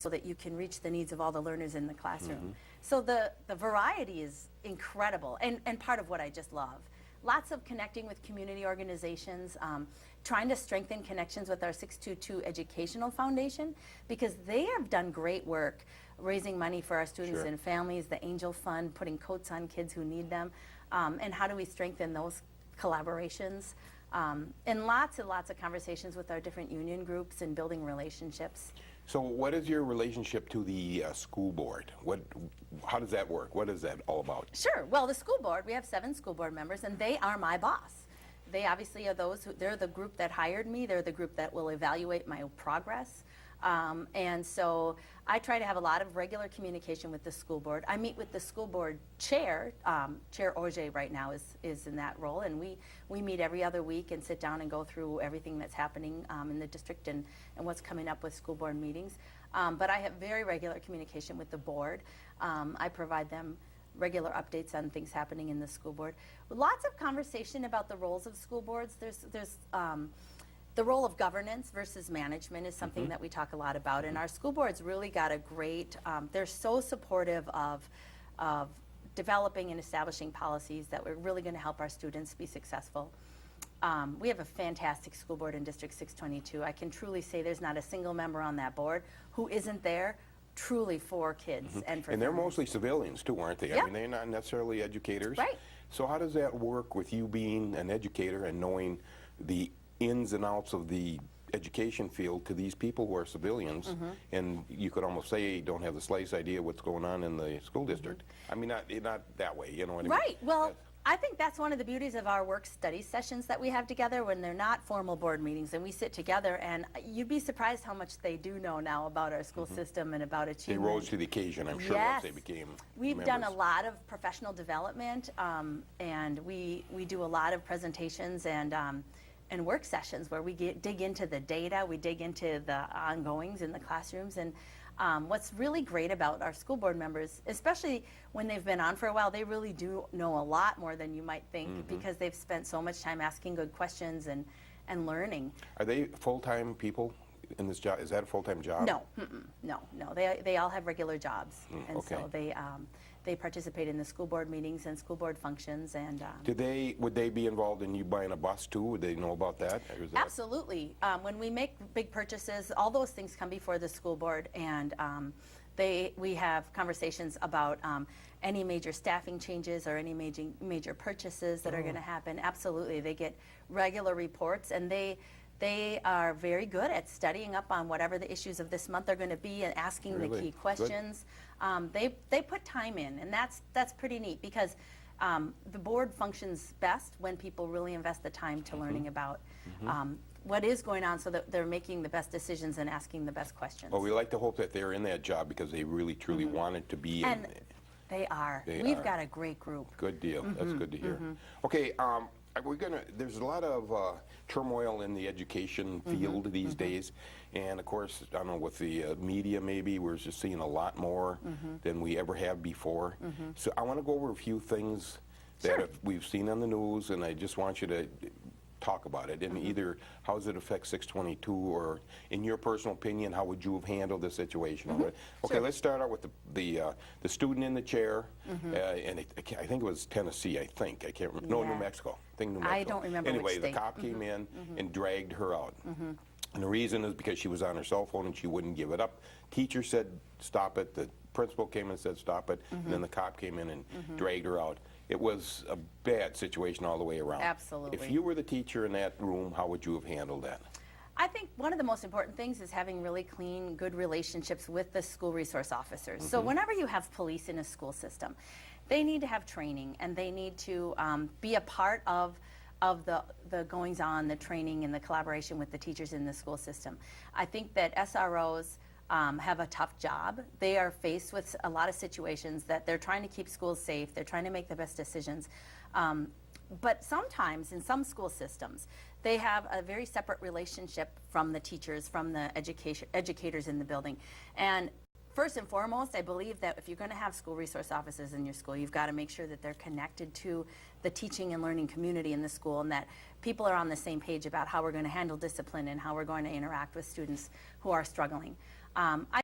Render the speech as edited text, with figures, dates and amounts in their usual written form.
so that you can reach the needs of all the learners in the classroom. So the variety is incredible, and part of what I just love. Lots of connecting with community organizations, trying to strengthen connections with our 622 Educational Foundation, because they have done great work raising money for our students and families, the Angel Fund, putting coats on kids who need them, and how do we strengthen those collaborations, and lots and lots of conversations with our different union groups and building relationships. So what is your relationship to the school board? How does that work? What is that all about? Sure. Well, the school board, we have 7 school board members, and they are my boss. They obviously are those who, they're the group that hired me. They're the group that will evaluate my progress. And so I try to have a lot of regular communication with the school board. I meet with the school board chair. Chair Auger right now is in that role, and we meet every other week and sit down and go through everything that's happening in the district and what's coming up with school board meetings. But I have very regular communication with the board. I provide them regular updates on things happening in the school board. Lots of conversation about the roles of school boards. There's the role of governance versus management is something that we talk a lot about, and our school board's really got a great, they're so supportive of developing and establishing policies that we're really going to help our students be successful. We have a fantastic school board in District 622. I can truly say there's not a single member on that board who isn't there truly for kids and for And they're families. mostly civilians too, aren't they? Yep. I mean, they're not necessarily educators. Right. So how does that work with you being an educator and knowing the ins and outs of the education field to these people who are civilians, and you could almost say don't have the slightest idea what's going on in the school district? I mean, not that way, you know what I mean? Right. Well, I think that's one of the beauties of our work study sessions that we have together when they're not formal board meetings, and we sit together, and you'd be surprised how much they do know now about our school system and about They achievement. rose to the occasion, I'm sure, once they became We've members. done a lot of professional development, and we do a lot of presentations and work sessions where we dig into the data, we dig into the ongoings in the classrooms, and what's really great about our school board members, especially when they've been on for a while, they really do know a lot more than you might think because they've spent so much time asking good questions and learning. Are they full-time people in this job? Is that a full-time job? No, no. They all have regular jobs, and okay. so they participate in the school board meetings and school board functions. And would they be involved in you buying a bus too? Would they know about that? Or is that absolutely. When we make big purchases, all those things come before the school board, and we have conversations about any major staffing changes or any major purchases that are going to happen. Absolutely, they get regular reports, and they are very good at studying up on whatever the issues of this month are going to be and asking the key questions. They put time in, and that's pretty neat because the board functions best when people really invest the time to learning about what is going on, so that they're making the best decisions and asking the best questions. Well, we like to hope that they're in that job because they really truly wanted to be And in. they are. We've got a great group. Good deal. That's good to hear. Okay, there's a lot of turmoil in the education field these days, and of course, I don't know, with the media maybe, we're just seeing a lot more than we ever have before. So I want to go over a few things that we've seen on the news, and I just want you to talk about it, and either how does it affect 622, or in your personal opinion, how would you have handled the situation? Okay, let's start out with the student in the chair, and I think it was Tennessee, I can't remember, no, New Mexico, I think New Mexico. I don't remember anyway, which state. the cop came in and dragged her out. And the reason is because she was on her cell phone and she wouldn't give it up. Teacher said stop it, the principal came and said stop it, and then the cop came in and dragged her out. It was a bad situation all the way around. Absolutely. If you were the teacher in that room, how would you have handled that? I think one of the most important things is having really clean, good relationships with the school resource officers. So whenever you have police in a school system, they need to have training, and they need to be a part of the goings-on, the training, and the collaboration with the teachers in the school system. I think that SROs have a tough job. They are faced with a lot of situations that they're trying to keep schools safe, they're trying to make the best decisions. But sometimes in some school systems, they have a very separate relationship from the teachers, from the educators in the building. And first and foremost, I believe that if you're going to have school resource officers in your school, you've got to make sure that they're connected to the teaching and learning community in the school, and that people are on the same page about how we're going to handle discipline and how we're going to interact with students who are struggling.